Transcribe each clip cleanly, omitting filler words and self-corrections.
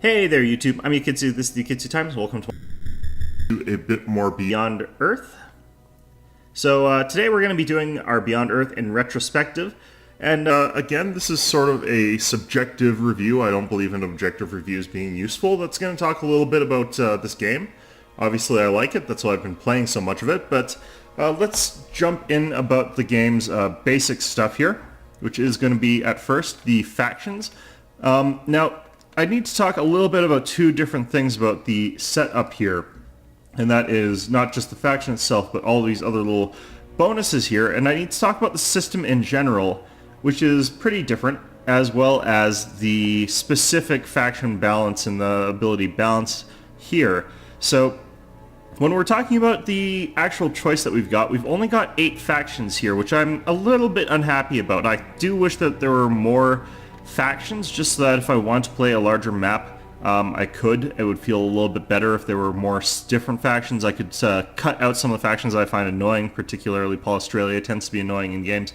Hey there, YouTube. I'm Yukitsu. This is the Yukitsu Times. Welcome to A bit more Beyond Earth. So today we're going to be doing our Beyond Earth in retrospective. And again, this is sort of a subjective review. I don't believe in objective reviews being useful. That's going to talk a little bit about this game. Obviously, I like it. That's why I've been playing so much of it. But let's jump in about the game's basic stuff here, which is going to be, at first, the factions. Now, I need to talk a little bit about two different things about the setup here. And that is not just the faction itself, but all these other little bonuses here. And I need to talk about the system in general, which is pretty different, as well as the specific faction balance and the ability balance here. So when we're talking about the actual choice that we've got, we've only got 8 factions here, which I'm a little bit unhappy about. I do wish that there were more factions, just so that if I want to play a larger map, I could. It would feel a little bit better if there were more different factions. I could cut out some of the factions I find annoying, particularly Paul Australia tends to be annoying in games,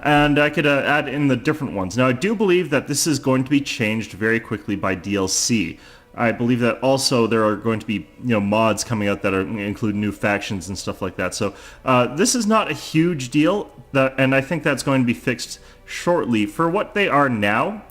and I could add in the different ones. Now, I do believe that this is going to be changed very quickly by DLC. I believe that also there are going to be mods coming out that include new factions and stuff like that. So this is not a huge deal, and I think that's going to be fixed shortly. For what they are now,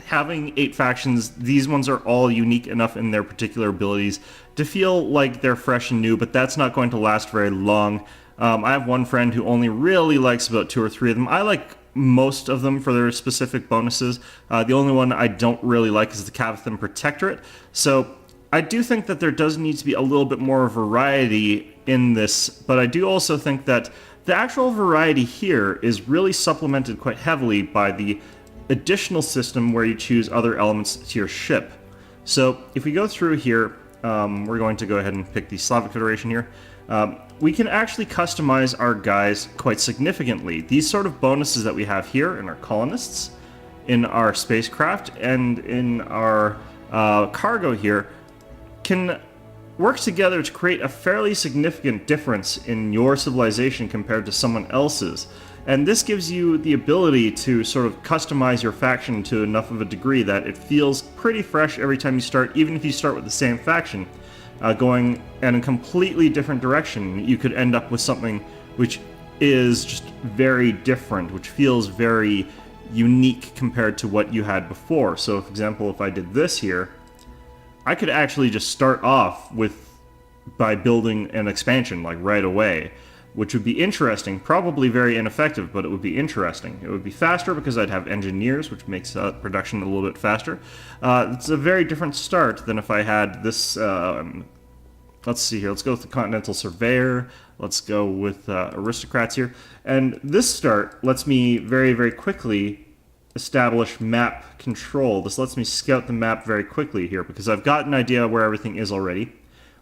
having 8 factions, these ones are all unique enough in their particular abilities to feel like they're fresh and new, but that's not going to last very long. I have one friend who only really likes about 2 or 3 of them. I like most of them for their specific bonuses. The only one I don't really like is the Cathathan Protectorate. So I do think that there does need to be a little bit more variety in this, but I do also think that the actual variety here is really supplemented quite heavily by the additional system where you choose other elements to your ship. So if we go through here, we're going to go ahead and pick the Slavic Federation here. We can actually customize our guys quite significantly. These sort of bonuses that we have here in our colonists, in our spacecraft, and in our cargo here can work together to create a fairly significant difference in your civilization compared to someone else's. And this gives you the ability to sort of customize your faction to enough of a degree that it feels pretty fresh every time you start, even if you start with the same faction. Going in a completely different direction, you could end up with something which is just very different, which feels very unique compared to what you had before. So, for example, if I did this here, I could actually just start off by building an expansion like right away, which would be interesting, probably very ineffective, but it would be interesting. It would be faster because I'd have engineers, which makes production a little bit faster. It's a very different start than if I had this, let's see here, let's go with the Continental Surveyor, let's go with Aristocrats here, and this start lets me very, very quickly establish map control. This lets me scout the map very quickly here, because I've got an idea where everything is already.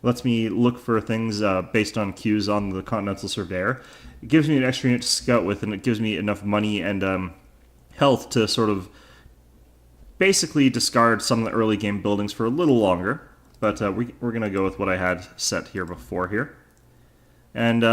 Lets me look for things based on cues on the Continental Surveyor. It gives me an extra unit to scout with, and it gives me enough money and health to sort of basically discard some of the early game buildings for a little longer. But we're going to go with what I had set here before here. And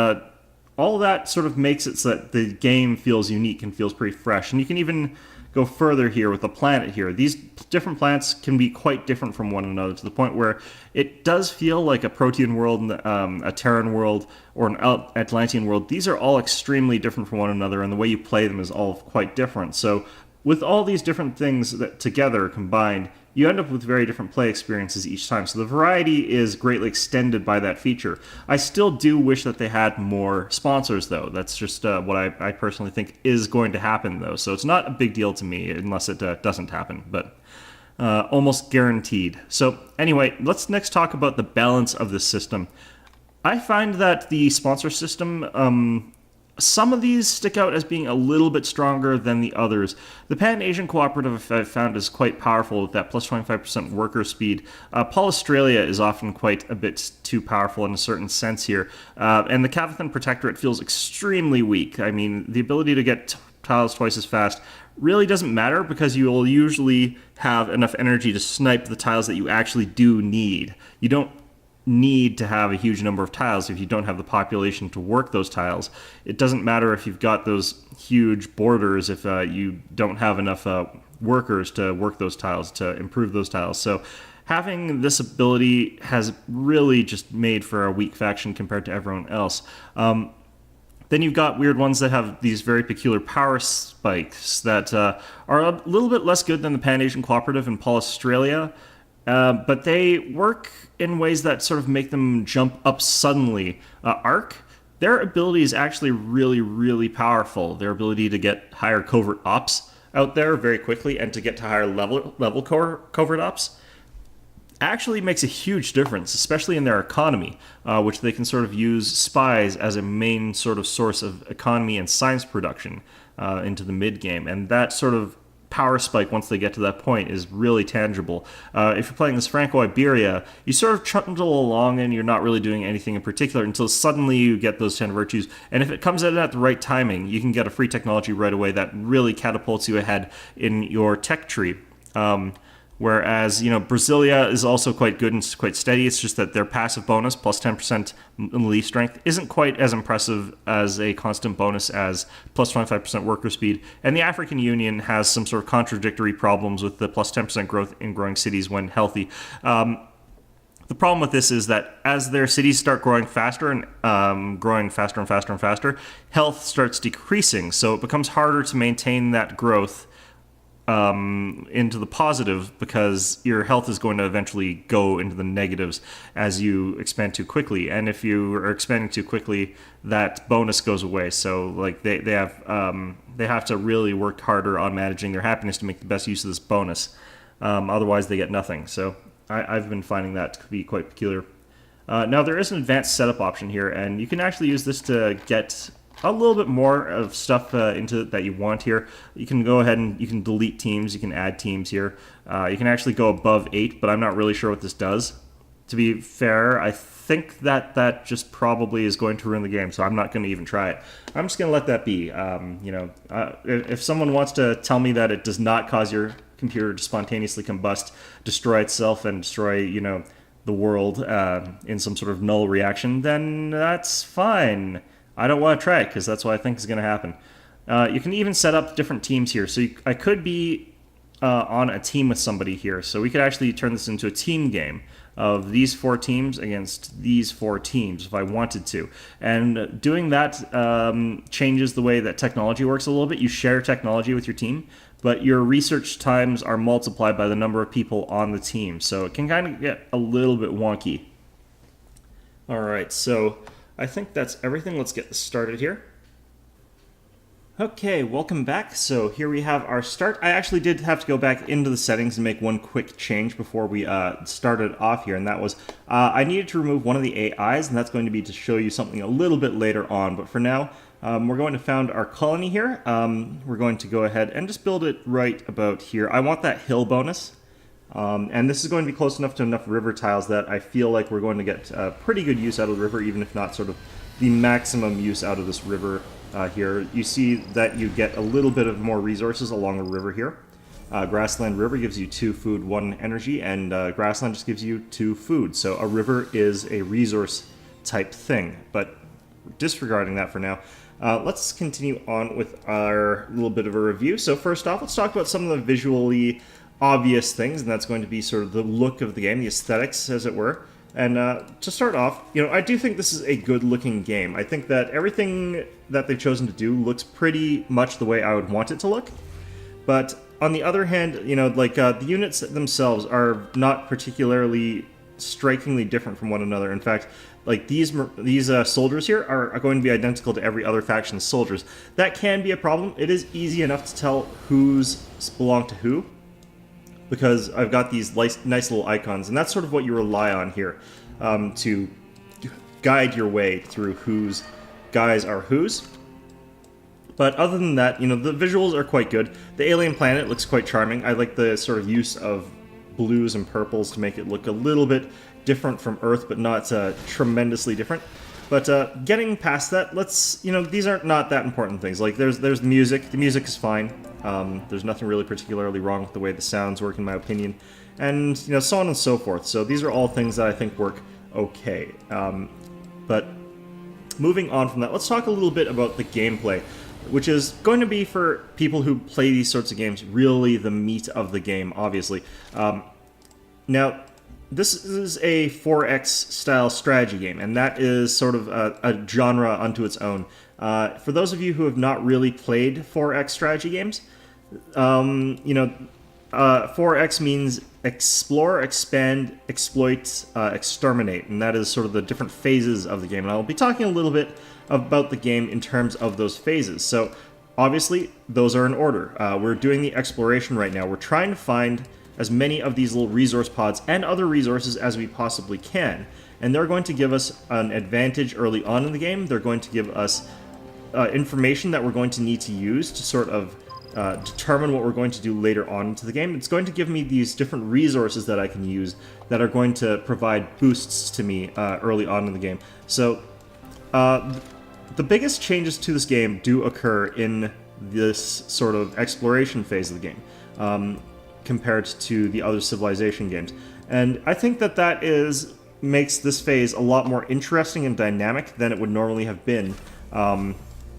all that sort of makes it so that the game feels unique and feels pretty fresh. And you can even go further here with the planet here. These different planets can be quite different from one another to the point where it does feel like a Protean world, a Terran world, or an Atlantean world. These are all extremely different from one another, and the way you play them is all quite different. So with all these different things that together combined, you end up with very different play experiences each time. So the variety is greatly extended by that feature. I still do wish that they had more sponsors, though. That's just what I personally think is going to happen, though. So it's not a big deal to me unless it doesn't happen, but almost guaranteed. So anyway, let's next talk about the balance of the system. I find that the sponsor system, some of these stick out as being a little bit stronger than the others. The Pan-Asian Cooperative I've found is quite powerful with that plus 25% worker speed. Paul Australia is often quite a bit too powerful in a certain sense here. And the Cathathan Protectorate feels extremely weak. I mean, the ability to get tiles twice as fast really doesn't matter because you will usually have enough energy to snipe the tiles that you actually do need. You don't need to have a huge number of tiles if you don't have the population to work those tiles. It doesn't matter if you've got those huge borders if you don't have enough workers to work those tiles, to improve those tiles. So having this ability has really just made for a weak faction compared to everyone else. Then you've got weird ones that have these very peculiar power spikes that are a little bit less good than the Pan-Asian Cooperative and Paul Australia, but they work in ways that sort of make them jump up suddenly. Arc, their ability is actually really, really powerful. Their ability to get higher covert ops out there very quickly and to get to higher level covert ops actually makes a huge difference, especially in their economy, which they can sort of use spies as a main sort of source of economy and science production into the mid-game. And that sort of power spike, once they get to that point, is really tangible. If you're playing this Franco-Iberia, you sort of trundle along and you're not really doing anything in particular until suddenly you get those 10 virtues. And if it comes in at the right timing, you can get a free technology right away that really catapults you ahead in your tech tree. Whereas, Brasilia is also quite good and quite steady. It's just that their passive bonus, plus 10% melee strength, isn't quite as impressive as a constant bonus as plus 25% worker speed. And the African Union has some sort of contradictory problems with the plus 10% growth in growing cities when healthy. The problem with this is that as their cities start growing faster and growing faster and faster and faster, health starts decreasing. So it becomes harder to maintain that growth into the positive, because your health is going to eventually go into the negatives as you expand too quickly. And if you are expanding too quickly, that bonus goes away. So like they have to really work harder on managing their happiness to make the best use of this bonus. Otherwise, they get nothing. So I've been finding that to be quite peculiar. Now there is an advanced setup option here, and you can actually use this to get a little bit more of stuff into that you want here. You can go ahead and you can delete teams, you can add teams here. You can actually go above 8, but I'm not really sure what this does. To be fair, I think that just probably is going to ruin the game, so I'm not going to even try it. I'm just going to let that be. If someone wants to tell me that it does not cause your computer to spontaneously combust, destroy itself, and destroy, the world in some sort of null reaction, then that's fine. I don't want to try it, because that's what I think is going to happen. You can even set up different teams here. So I could be on a team with somebody here. So we could actually turn this into a team game of these 4 teams against these 4 teams if I wanted to. And doing that changes the way that technology works a little bit. You share technology with your team, but your research times are multiplied by the number of people on the team. So it can kind of get a little bit wonky. All right, so I think that's everything. Let's get this started here. Okay, welcome back. So here we have our start. I actually did have to go back into the settings and make one quick change before we started off here, and that was I needed to remove one of the AIs, and that's going to be to show you something a little bit later on. But for now, we're going to found our colony here. We're going to go ahead and just build it right about here. I want that hill bonus. And this is going to be close enough to enough river tiles that I feel like we're going to get pretty good use out of the river, even if not sort of the maximum use out of this river here. You see that you get a little bit of more resources along the river here. Grassland River gives you 2 food, 1 energy, and Grassland just gives you 2 food. So a river is a resource type thing, but disregarding that for now. Let's continue on with our little bit of a review. So first off, let's talk about some of the visually obvious things, and that's going to be sort of the look of the game, the aesthetics, as it were. And to start off, I do think this is a good-looking game. I think that everything that they've chosen to do looks pretty much the way I would want it to look. But on the other hand, the units themselves are not particularly strikingly different from one another. In fact, like these soldiers here are going to be identical to every other faction's soldiers. That can be a problem. It is easy enough to tell who's belong to who, because I've got these nice little icons, and that's sort of what you rely on here to guide your way through whose guys are whose. But other than that, the visuals are quite good. The alien planet looks quite charming. I like the sort of use of blues and purples to make it look a little bit different from Earth, but not tremendously different. But getting past that, these are not that important things. Like there's the music. The music is fine. There's nothing really particularly wrong with the way the sounds work, in my opinion, and so on and so forth. So these are all things that I think work okay. But moving on from that, let's talk a little bit about the gameplay. which is going to be for people who play these sorts of games really the meat of the game, obviously. Now, this is a 4X style strategy game, and that is sort of a genre unto its own. For those of you who have not really played 4X strategy games, 4X means explore, expand, exploit, exterminate, and that is sort of the different phases of the game. And I'll be talking a little bit about the game in terms of those phases. So, obviously, those are in order. We're doing the exploration right now. We're trying to find as many of these little resource pods and other resources as we possibly can. And they're going to give us an advantage early on in the game. They're going to give us information that we're going to need to use to sort of determine what we're going to do later on into the game. It's going to give me these different resources that I can use that are going to provide boosts to me early on in the game. So the biggest changes to this game do occur in this sort of exploration phase of the game compared to the other Civilization games. And I think that makes this phase a lot more interesting and dynamic than it would normally have been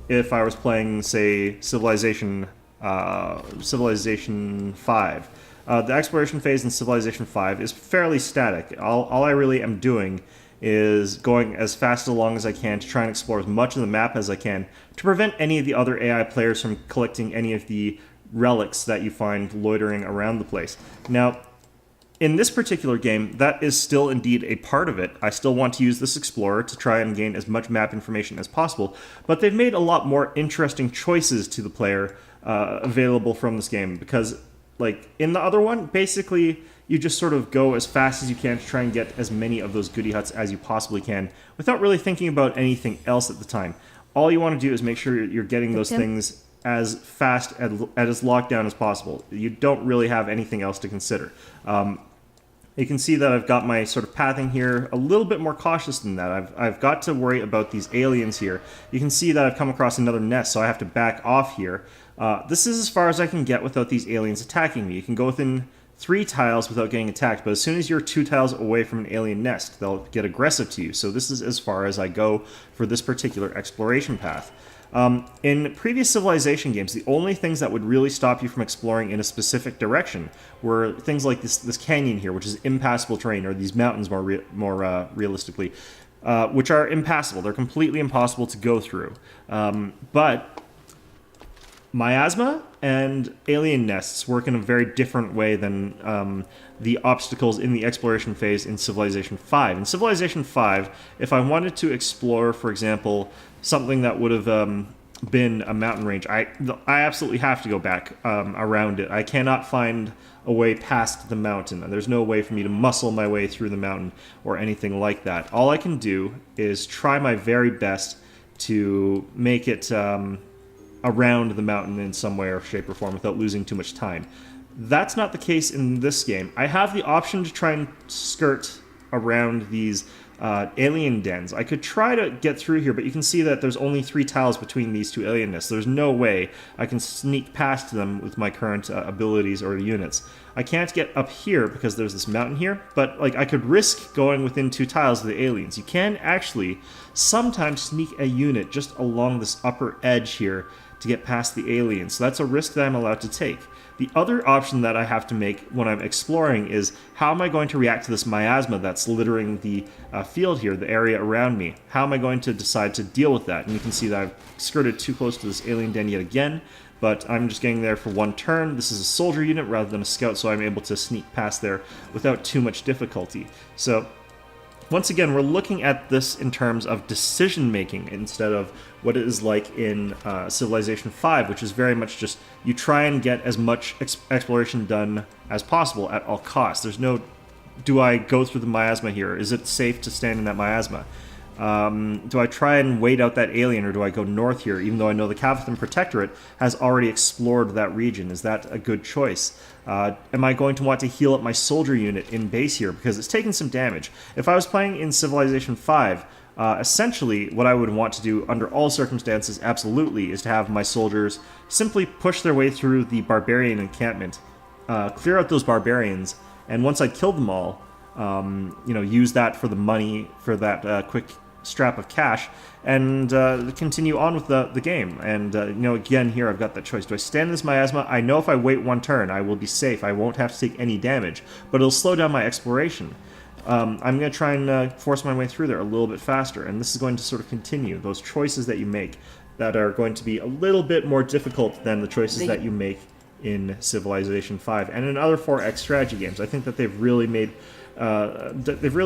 if I was playing, say, Civilization 5. The exploration phase in Civilization 5 is fairly static. All I really am doing is going as fast along as I can to try and explore as much of the map as I can to prevent any of the other AI players from collecting any of the relics that you find loitering around the place. Now, in this particular game, that is still indeed a part of it. I still want to use this explorer to try and gain as much map information as possible, but they've made a lot more interesting choices to the player available from this game, because, like, in the other one, basically, you just sort of go as fast as you can to try and get as many of those goodie huts as you possibly can without really thinking about anything else at the time. All you want to do is make sure you're getting those things as fast and as locked down as possible. You don't really have anything else to consider. You can see that I've got my sort of pathing here a little bit more cautious than that. I've got to worry about these aliens here. You can see that I've come across another nest, so I have to back off here. This is as far as I can get without these aliens attacking me. You can go within 3 tiles without getting attacked, but as soon as you're 2 tiles away from an alien nest, they'll get aggressive to you. So this is as far as I go for this particular exploration path. In previous Civilization games, the only things that would really stop you from exploring in a specific direction were things like this canyon here, which is impassable terrain, or these mountains more realistically, which are impassable. They're completely impossible to go through. But miasma and alien nests work in a very different way than the obstacles in the exploration phase in Civilization 5. In Civilization 5, if I wanted to explore, for example, something that would have been a mountain range, I absolutely have to go back around it. I cannot find a way past the mountain. There's no way for me to muscle my way through the mountain or anything like that. All I can do is try my very best to make it around the mountain in some way or shape or form without losing too much time. That's not the case in this game. I have the option to try and skirt around these alien dens. I could try to get through here, but you can see that there's only 3 tiles between these 2 alien nests. There's no way I can sneak past them with my current abilities or units. I can't get up here because there's this mountain here, but like I could risk going within 2 tiles of the aliens. You can actually sometimes sneak a unit just along this upper edge here to get past the aliens. So that's a risk that I'm allowed to take. The other option that I have to make when I'm exploring is, how am I going to react to this miasma that's littering the field here, the area around me? How am I going to decide to deal with that? And you can see that I've skirted too close to this alien den yet again, but I'm just getting there for 1 turn. This is a soldier unit rather than a scout, so I'm able to sneak past there without too much difficulty. So once again, we're looking at this in terms of decision-making instead of what it is like in Civilization 5, which is very much just you try and get as much exploration done as possible at all costs. There's no, do I go through the miasma here? Is it safe to stand in that miasma? Do I try and wait out that alien, or do I go north here, even though I know the Capithan Protectorate has already explored that region? Is that a good choice? Am I going to want to heal up my soldier unit in base here, because it's taken some damage? If I was playing in Civilization 5, essentially what I would want to do under all circumstances, absolutely, is to have my soldiers simply push their way through the barbarian encampment, clear out those barbarians, and once I killed them all, use that for the money for that quick strap of cash and continue on with the game. And, again, here I've got that choice. Do I stand this miasma? I know if I wait one turn, I will be safe. I won't have to take any damage, but it'll slow down my exploration. I'm going to try and force my way through there a little bit faster, and this is going to sort of continue. Those choices that you make that are going to be a little bit more difficult than the choices that you make in Civilization 5 and in other 4X strategy games. I think that they've really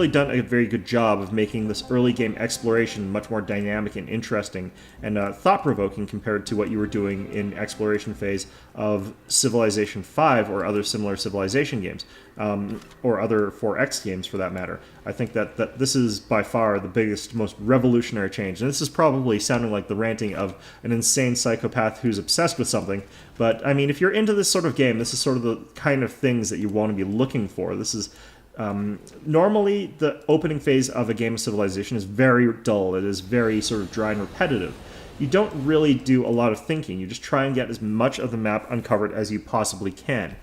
done a very good job of making this early game exploration much more dynamic and interesting and thought-provoking compared to what you were doing in exploration phase of Civilization 5 or other similar Civilization games, or other 4X games for that matter. I think that this is by far the biggest, most revolutionary change. And this is probably sounding like the ranting of an insane psychopath who's obsessed with something. But, I mean, if you're into this sort of game, this is sort of the kind of things that you want to be looking for. This is... normally, the opening phase of a game of Civilization is very dull. It is very sort of dry and repetitive. You don't really do a lot of thinking. You just try and get as much of the map uncovered as you possibly can.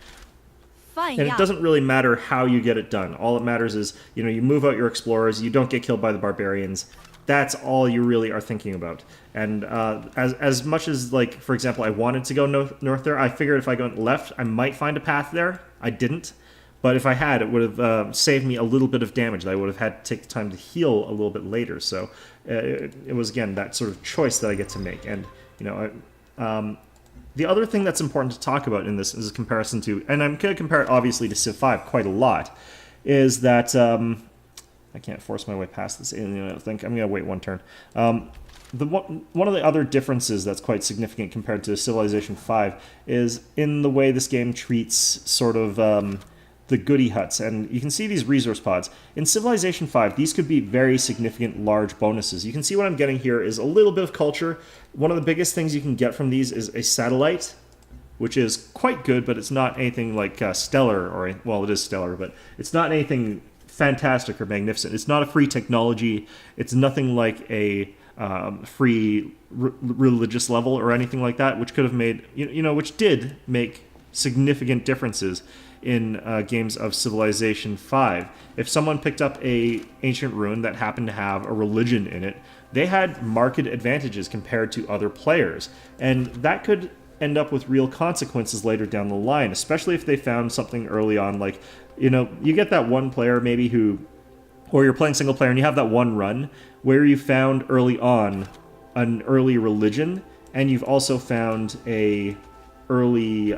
And it doesn't really matter how you get it done. All it matters is, you move out your explorers, you don't get killed by the barbarians. That's all you really are thinking about. And as much as, like, for example, I wanted to go north there, I figured if I went left, I might find a path there. I didn't. But if I had, it would have saved me a little bit of damage that I would have had to take the time to heal a little bit later. So it was, again, that sort of choice that I get to make. And, the other thing that's important to talk about in this is a comparison to, and I'm going to compare it obviously to Civ 5 quite a lot, is that, I can't force my way past this alien, I don't think. I'm going to wait one turn. One of the other differences that's quite significant compared to Civilization 5 is in the way this game treats sort of the goodie huts. And you can see these resource pods. In Civilization 5, these could be very significant large bonuses. You can see what I'm getting here is a little bit of culture. One of the biggest things you can get from these is a satellite, which is quite good, but it's not anything like stellar, or, well, it is stellar, but it's not anything fantastic or magnificent. It's not a free technology. It's nothing like a free religious level or anything like that, which could have made, which did make significant differences in games of Civilization 5. If someone picked up a ancient ruin that happened to have a religion in it, they had marked advantages compared to other players. And that could end up with real consequences later down the line, especially if they found something early on, like, you get that one player maybe who, or you're playing single player and you have that one run where you found early on an early religion, and you've also found an early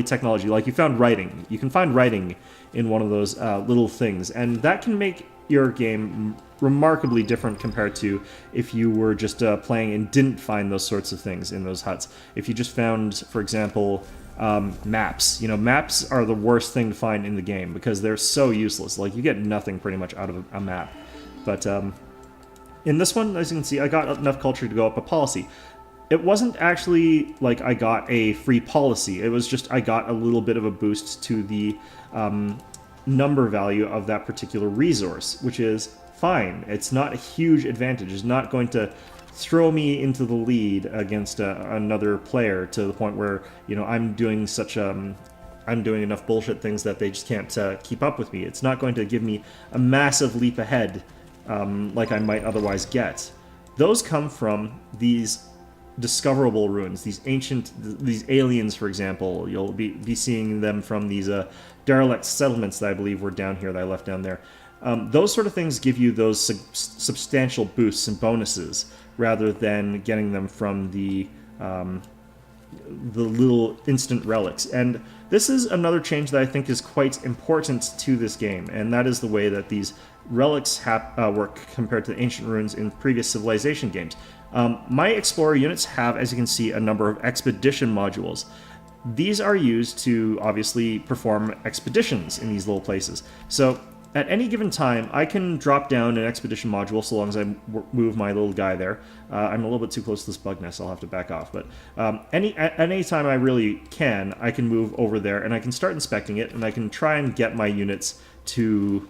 technology, like you found writing. You can find writing in one of those little things, and that can make your game remarkably different compared to if you were just playing and didn't find those sorts of things in those huts. If you just found, for example, maps. Maps are the worst thing to find in the game because they're so useless. Like, you get nothing pretty much out of a map. But in this one, as you can see, I got enough culture to go up a policy. It wasn't actually like I got a free policy. It was just I got a little bit of a boost to the number value of that particular resource, which is fine. It's not a huge advantage. It's not going to throw me into the lead against another player to the point where, I'm doing I'm doing enough bullshit things that they just can't keep up with me. It's not going to give me a massive leap ahead like I might otherwise get. Those come from these discoverable ruins, these aliens, for example. You'll be seeing them from these derelict settlements that I believe were down here that I left down there. Those sort of things give you those substantial boosts and bonuses rather than getting them from the little instant relics. And this is another change that I think is quite important to this game, and that is the way that these relics work compared to the ancient ruins in previous Civilization games. My Explorer units have, as you can see, a number of expedition modules. These are used to obviously perform expeditions in these little places. So at any given time, I can drop down an expedition module so long as I move my little guy there. I'm a little bit too close to this bug nest, I'll have to back off. But at any time I really can, I can move over there and I can start inspecting it, and I can try and get my units to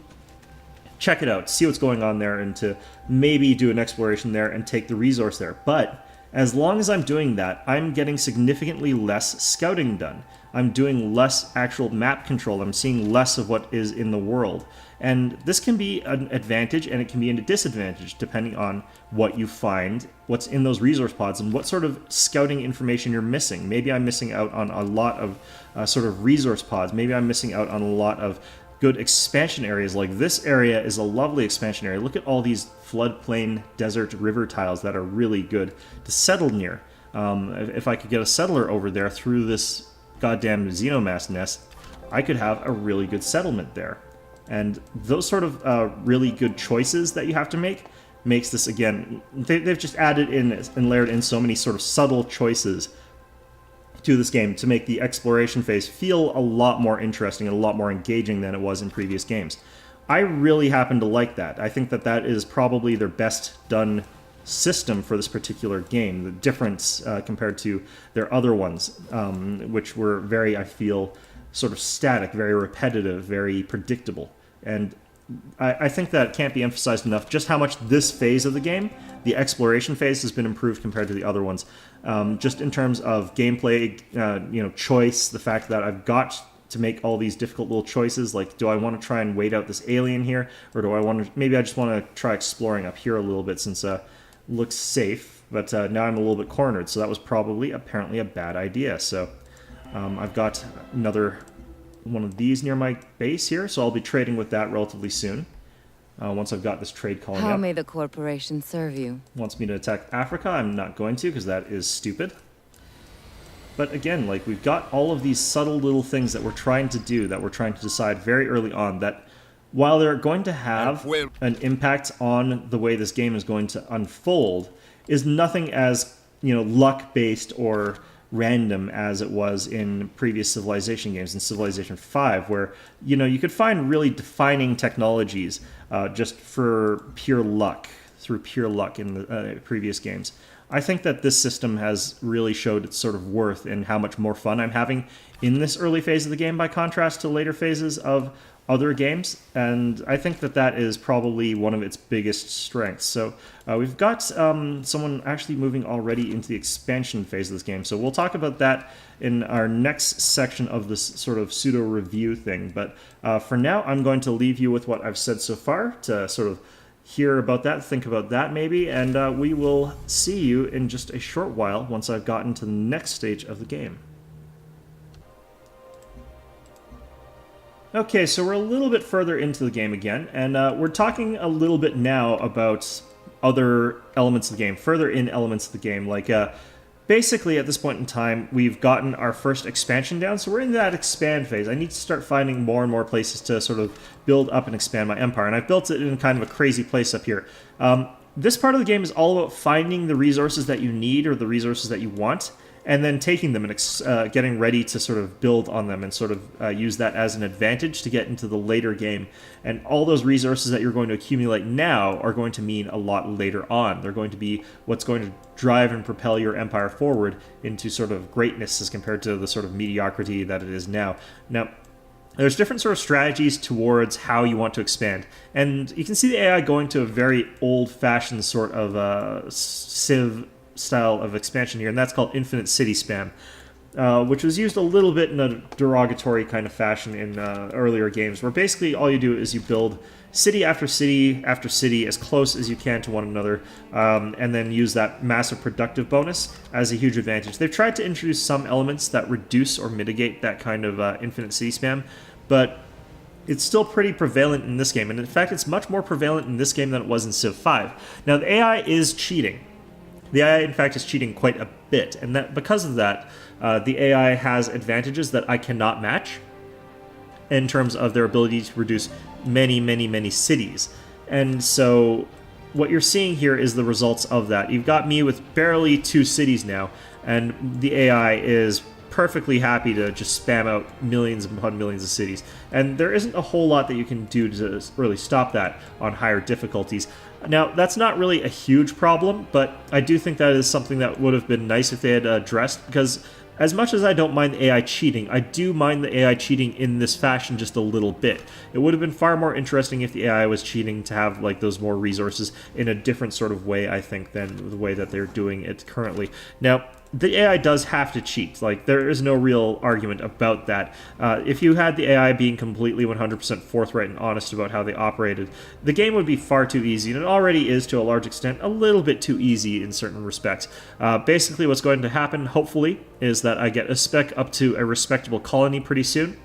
check it out, see what's going on there, and to maybe do an exploration there and take the resource there. But as long as I'm doing that, I'm getting significantly less scouting done. I'm doing less actual map control. I'm seeing less of what is in the world. And this can be an advantage and it can be a disadvantage depending on what you find, what's in those resource pods, and what sort of scouting information you're missing. Maybe I'm missing out on a lot of sort of resource pods. Maybe I'm missing out on a lot of good expansion areas. Like this area is a lovely expansion area. Look at all these floodplain, desert, river tiles that are really good to settle near. If I could get a settler over there through this goddamn xenomass nest, I could have a really good settlement there. And those sort of really good choices that you have to make makes this, again, they've just added in and layered in so many sort of subtle choices to this game to make the exploration phase feel a lot more interesting and a lot more engaging than it was in previous games. I really happen to like that. I think that that is probably their best done system for this particular game. The difference compared to their other ones, which were very, I feel, sort of static, very repetitive, very predictable. And I think that can't be emphasized enough just how much this phase of the game, the exploration phase, has been improved compared to the other ones. Just in terms of gameplay, choice, the fact that I've got to make all these difficult little choices, like do I want to try and wait out this alien here, or do I want to, maybe I just want to try exploring up here a little bit since it looks safe, but now I'm a little bit cornered, so that was apparently a bad idea. So I've got another one of these near my base here, so I'll be trading with that relatively soon. Once I've got this trade colony How up. may the corporation serve you? Wants me to attack Africa. I'm not going to, because that is stupid. But again, like, we've got all of these subtle little things that we're trying to do, that we're trying to decide very early on, that while they're going to have an impact on the way this game is going to unfold, is nothing as, luck-based or random as it was in previous Civilization games, in Civilization 5, where, you could find really defining technologies just for pure luck, through pure luck in the previous games. I think that this system has really showed its sort of worth in how much more fun I'm having in this early phase of the game by contrast to later phases of other games, and I think that that is probably one of its biggest strengths. So we've got someone actually moving already into the expansion phase of this game, so we'll talk about that in our next section of this sort of pseudo-review thing. But for now, I'm going to leave you with what I've said so far to sort of hear about that, think about that maybe, and we will see you in just a short while once I've gotten to the next stage of the game. Okay, so we're a little bit further into the game again, and we're talking a little bit now about other elements of the game, further in elements of the game. Like, basically, at this point in time, we've gotten our first expansion down, so we're in that expand phase. I need to start finding more and more places to sort of build up and expand my empire, and I've built it in kind of a crazy place up here. This part of the game is all about finding the resources that you need or the resources that you want, and then taking them and getting ready to sort of build on them and sort of use that as an advantage to get into the later game. And all those resources that you're going to accumulate now are going to mean a lot later on. They're going to be what's going to drive and propel your empire forward into sort of greatness as compared to the sort of mediocrity that it is now. Now, there's different sort of strategies towards how you want to expand. And you can see the AI going to a very old-fashioned sort of Civ style of expansion here, and that's called infinite city spam, which was used a little bit in a derogatory kind of fashion in earlier games, where basically all you do is you build city after city after city as close as you can to one another, and then use that massive productive bonus as a huge advantage. They've tried to introduce some elements that reduce or mitigate that kind of infinite city spam, but it's still pretty prevalent in this game, and in fact it's much more prevalent in this game than it was in Civ 5. Now, the AI is cheating. The AI, in fact, is cheating quite a bit, and that because of that, the AI has advantages that I cannot match in terms of their ability to reduce many, many, many cities. And so what you're seeing here is the results of that. You've got me with barely 2 cities now, and the AI is perfectly happy to just spam out millions upon millions of cities. And there isn't a whole lot that you can do to really stop that on higher difficulties. Now, that's not really a huge problem, but I do think that is something that would have been nice if they had addressed, because as much as I don't mind the AI cheating, I do mind the AI cheating in this fashion just a little bit. It would have been far more interesting if the AI was cheating to have like those more resources in a different sort of way, I think, than the way that they're doing it currently. Now, the AI does have to cheat. Like, there is no real argument about that. If you had the AI being completely 100% forthright and honest about how they operated, the game would be far too easy, and it already is to a large extent a little bit too easy in certain respects. Basically, what's going to happen, hopefully, is that I get a spec up to a respectable colony pretty soon.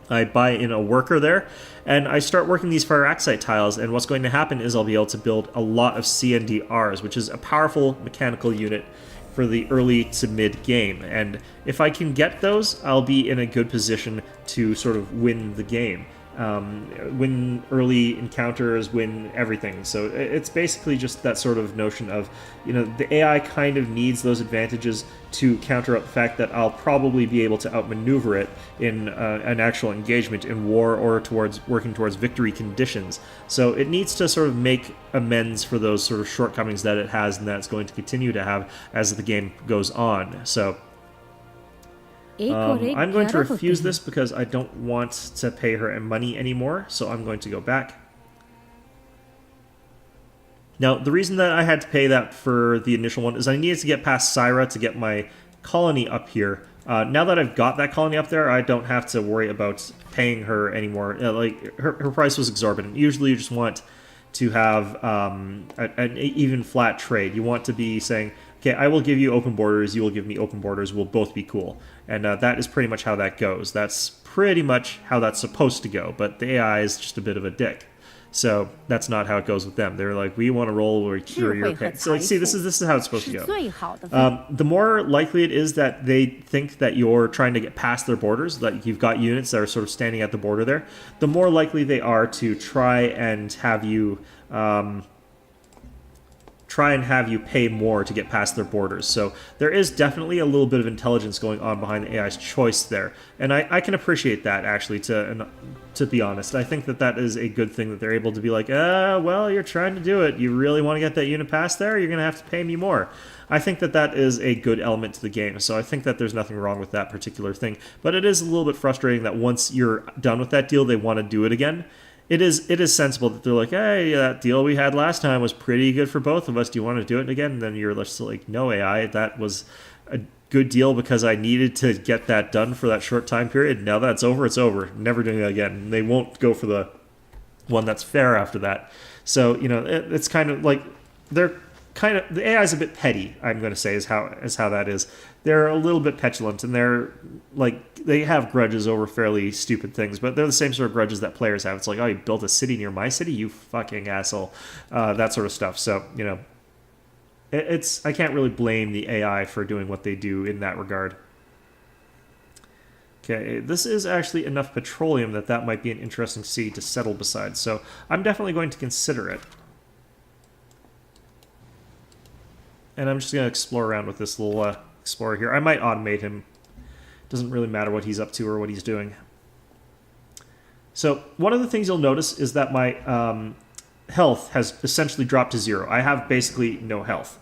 I buy in a worker there, and I start working these Firaxis tiles, and what's going to happen is I'll be able to build a lot of CNDRs, which is a powerful mechanical unit for the early to mid game, and if I can get those, I'll be in a good position to sort of win the game. Win early encounters, win everything. So it's basically just that sort of notion of, the AI kind of needs those advantages to counter up the fact that I'll probably be able to outmaneuver it in an actual engagement in war or working towards victory conditions. So it needs to sort of make amends for those sort of shortcomings that it has and that it's going to continue to have as the game goes on. So I'm going to refuse this because I don't want to pay her money anymore, so I'm going to go back. Now, the reason that I had to pay that for the initial one is I needed to get past Syra to get my colony up here. Now that I've got that colony up there, I don't have to worry about paying her anymore. Her price was exorbitant. Usually you just want to have an even flat trade. You want to be saying, okay, I will give you open borders, you will give me open borders, we'll both be cool. And that is pretty much how that goes. That's pretty much how that's supposed to go, but the AI is just a bit of a dick. So that's not how it goes with them. They're like, we want to roll where you're paying. So see, this is how it's supposed to go. The more likely it is that they think that you're trying to get past their borders, that you've got units that are sort of standing at the border there, the more likely they are to try and have you pay more to get past their borders. So there is definitely a little bit of intelligence going on behind the AI's choice there. And I can appreciate that, actually, to be honest. I think that is a good thing that they're able to be like, well, you're trying to do it. You really want to get that unit past there? You're going to have to pay me more. I think that is a good element to the game. So I think that there's nothing wrong with that particular thing. But it is a little bit frustrating that once you're done with that deal, they want to do it again. It is sensible that they're like, hey, that deal we had last time was pretty good for both of us. Do you want to do it again? And then you're just like, no, AI, that was a good deal because I needed to get that done for that short time period. Now that's over, it's over. Never doing it again. And they won't go for the one that's fair after that. So, it's kind of like the AI is a bit petty, I'm going to say, is how that is. They're a little bit petulant, and they have grudges over fairly stupid things, but they're the same sort of grudges that players have. It's like, oh, you built a city near my city, you fucking asshole, that sort of stuff. So, I can't really blame the AI for doing what they do in that regard. Okay, this is actually enough petroleum that might be an interesting city to settle beside, so I'm definitely going to consider it. And I'm just going to explore around with this little explorer here. I might automate him. Doesn't really matter what he's up to or what he's doing. So one of the things you'll notice is that my health has essentially dropped to 0. I have basically no health.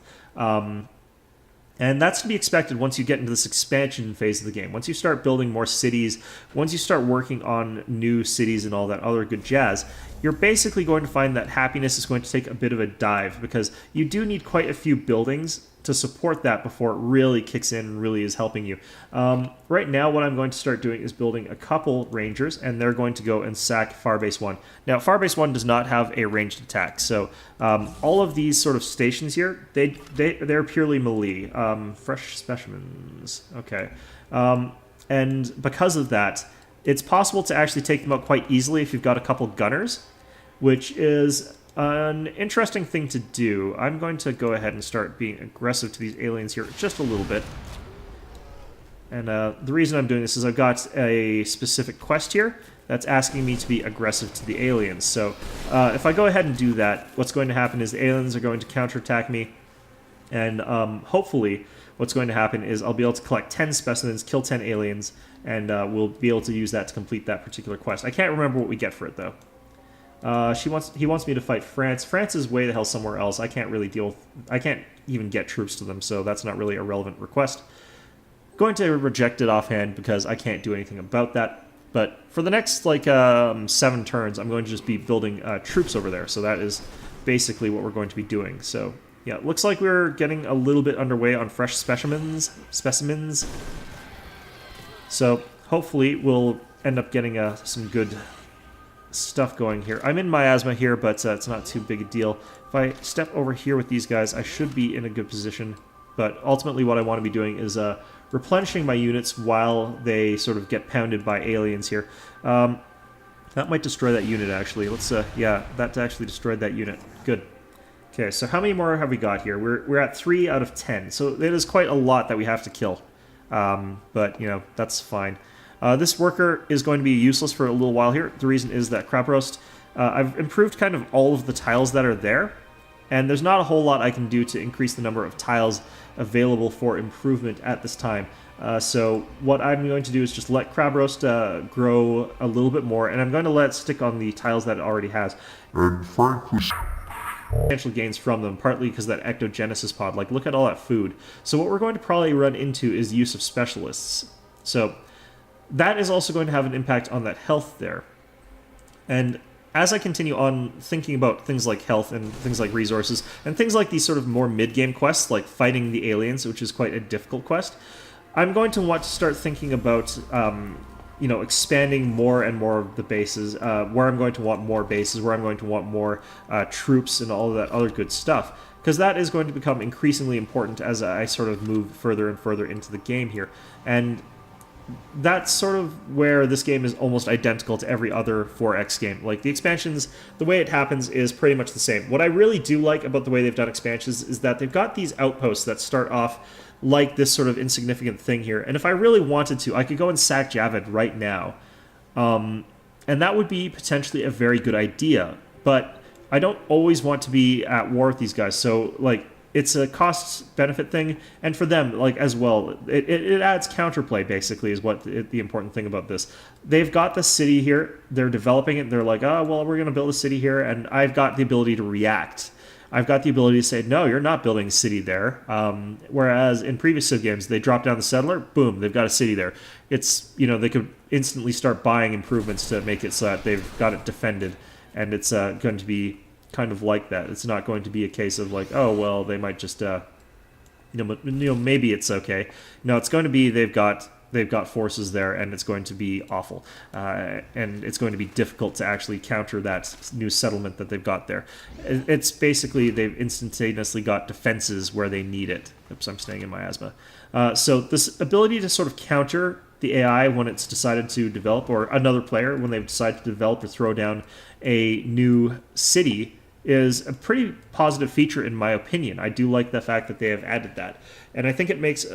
And that's to be expected once you get into this expansion phase of the game. Once you start building more cities, once you start working on new cities and all that other good jazz, you're basically going to find that happiness is going to take a bit of a dive because you do need quite a few buildings to support that before it really kicks in and really is helping you. Right now, what I'm going to start doing is building a couple rangers, and they're going to go and sack Farbase 1. Now, Farbase 1 does not have a ranged attack, so all of these sort of stations here, they're purely melee. Fresh specimens, okay. And because of that, it's possible to actually take them out quite easily if you've got a couple gunners, which is an interesting thing to do. I'm going to go ahead and start being aggressive to these aliens here just a little bit. And the reason I'm doing this is I've got a specific quest here that's asking me to be aggressive to the aliens. So if I go ahead and do that, what's going to happen is the aliens are going to counterattack me. And hopefully what's going to happen is I'll be able to collect 10 specimens, kill 10 aliens, and we'll be able to use that to complete that particular quest. I can't remember what we get for it, though. He wants me to fight France. France is way the hell somewhere else. I can't really I can't even get troops to them, so that's not really a relevant request. Going to reject it offhand because I can't do anything about that. But for the next, 7 turns, I'm going to just be building troops over there. So that is basically what we're going to be doing. So Yeah, looks like we're getting a little bit underway on fresh specimens. So hopefully we'll end up getting some good stuff going here. I'm in miasma here, but it's not too big a deal. If I step over here with these guys, I should be in a good position. But ultimately what I want to be doing is replenishing my units while they sort of get pounded by aliens here. That might destroy that unit, actually. Let's, yeah, that actually destroyed that unit. Good. Okay, so how many more have we got here? We're at 3 out of 10, so it is quite a lot that we have to kill. But, you know, that's fine. This worker is going to be useless for a little while here. The reason is that crap roast. I've improved kind of all of the tiles that are there, and there's not a whole lot I can do to increase the number of tiles available for improvement at this time. So what I'm going to do is just let crab roast grow a little bit more, and I'm going to let it stick on the tiles that it already has. And frankly, potential gains from them, partly because that ectogenesis pod, like, look at all that food. So what we're going to probably run into is use of specialists. So that is also going to have an impact on that health there. And as I continue on thinking about things like health and things like resources, and things like these sort of more mid-game quests, like fighting the aliens, which is quite a difficult quest, I'm going to want to start thinking about, you know, expanding more and more of the bases, where I'm going to want more bases, where I'm going to want more troops and all of that other good stuff. Because that is going to become increasingly important as I sort of move further and further into the game here. And that's sort of where this game is almost identical to every other 4X game. Like, the expansions, the way it happens is pretty much the same. What I really do like about the way they've done expansions is that they've got these outposts that start off like this sort of insignificant thing here. And if I really wanted to, I could go and sack Javid right now. And that would be potentially a very good idea. But I don't always want to be at war with these guys. So, like, it's a cost-benefit thing, and for them, like, as well, it adds counterplay, basically, is what the important thing about this. They've got the city here, they're developing it, they're like, oh, well, we're going to build a city here, and I've got the ability to react. I've got the ability to say, no, you're not building a city there. Whereas in previous Civ games, they drop down the settler, boom, they've got a city there. It's, you know, they could instantly start buying improvements to make it so that they've got it defended, and it's going to be kind of like that. It's not going to be a case of like, oh, well, they might just, you know, maybe it's okay. No, it's going to be they've got forces there, and it's going to be awful, and it's going to be difficult to actually counter that new settlement that they've got there. It's basically they've instantaneously got defenses where they need it. Oops, I'm staying in miasma. So this ability to sort of counter the AI when it's decided to develop, or another player when they've decided to develop or throw down a new city, is a pretty positive feature in my opinion. I do like the fact that they have added that. And I think it makes,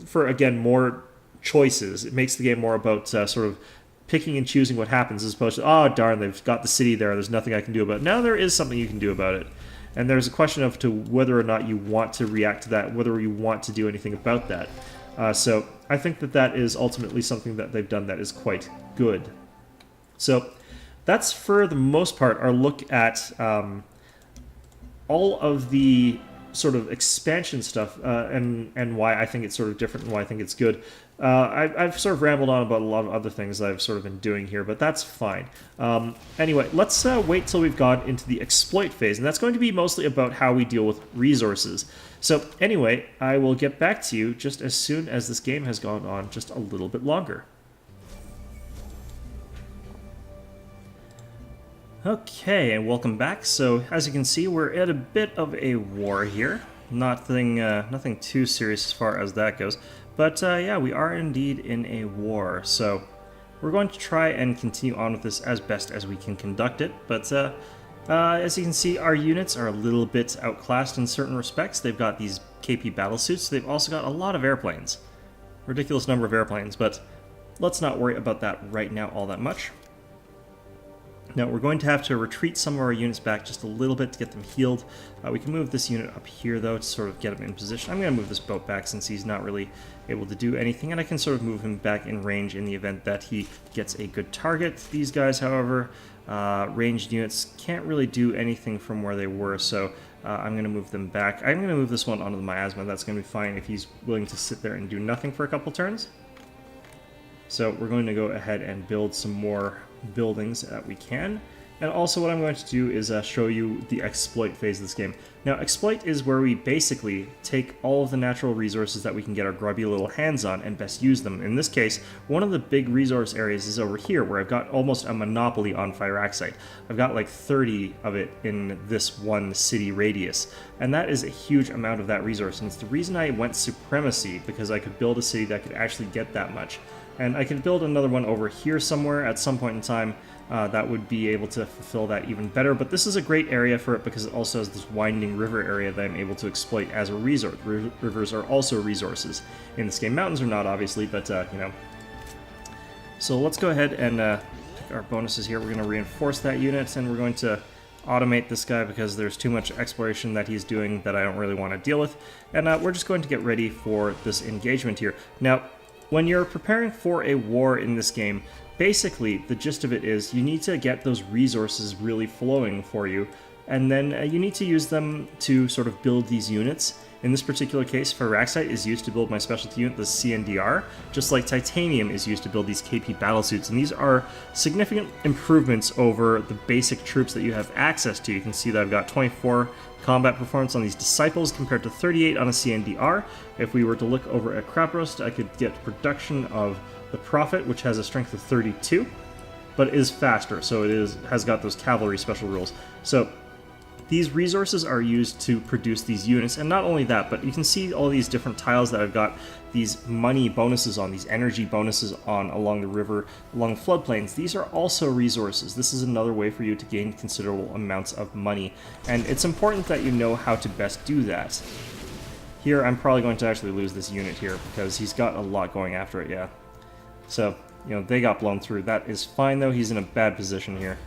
for, again, more choices. It makes the game more about sort of picking and choosing what happens, as opposed to, oh, darn, they've got the city there, there's nothing I can do about it. Now there is something you can do about it. And there's a question of to whether or not you want to react to that, whether you want to do anything about that. So I think that that is ultimately something that they've done that is quite good. So that's, for the most part, our look at all of the sort of expansion stuff and why I think it's sort of different and why I think it's good. I've sort of rambled on about a lot of other things that I've sort of been doing here, but that's fine. Anyway, let's wait till we've gone into the exploit phase, and that's going to be mostly about how we deal with resources. So anyway, I will get back to you just as soon as this game has gone on just a little bit longer. Okay, and welcome back. So, as you can see, we're at a bit of a war here. Nothing too serious as far as that goes. But, yeah, we are indeed in a war. So, we're going to try and continue on with this as best as we can conduct it. But, as you can see, our units are a little bit outclassed in certain respects. They've got these KP battlesuits. They've also got a lot of airplanes. Ridiculous number of airplanes, but let's not worry about that right now all that much. Now, we're going to have to retreat some of our units back just a little bit to get them healed. We can move this unit up here, though, to sort of get him in position. I'm going to move this boat back since he's not really able to do anything, and I can sort of move him back in range in the event that he gets a good target. These guys, however, ranged units can't really do anything from where they were, so I'm going to move them back. I'm going to move this one onto the miasma. That's going to be fine if he's willing to sit there and do nothing for a couple turns. So we're going to go ahead and build some more buildings that we can, And also what I'm going to do is show you the exploit phase of this game. Now, exploit is where we basically take all of the natural resources that we can get our grubby little hands on and best use them. In this case, one of the big resource areas is over here, where I've got almost a monopoly on Firaxite. I've got like 30 of it in this one city radius, and that is a huge amount of that resource, and it's the reason I went Supremacy, because I could build a city that could actually get that much. And I could build another one over here somewhere at some point in time that would be able to fulfill that even better. But this is a great area for it because it also has this winding river area that I'm able to exploit as a resource. Rivers are also resources in this game. Mountains are not, obviously, but, you know. So let's go ahead and pick our bonuses here. We're going to reinforce that unit, and we're going to automate this guy because there's too much exploration that he's doing that I don't really want to deal with. And we're just going to get ready for this engagement here. Now, when you're preparing for a war in this game, basically the gist of it is you need to get those resources really flowing for you, and then you need to use them to sort of build these units. In this particular case, Firaxite is used to build my specialty unit, the CNDR, just like Titanium is used to build these KP battlesuits, and these are significant improvements over the basic troops that you have access to. You can see that I've got 24 combat performance on these Disciples compared to 38 on a CNDR. If we were to look over at Craprost, I could get production of the Prophet, which has a strength of 32, but is faster, so it has got those cavalry special rules. So these resources are used to produce these units, and not only that, but you can see all these different tiles that I've got these money bonuses on, these energy bonuses on along the river, along the floodplains. These are also resources. This is another way for you to gain considerable amounts of money, and it's important that you know how to best do that. Here, I'm probably going to actually lose this unit here because he's got a lot going after it, yeah. So, you know, they got blown through. That is fine, though. He's in a bad position here.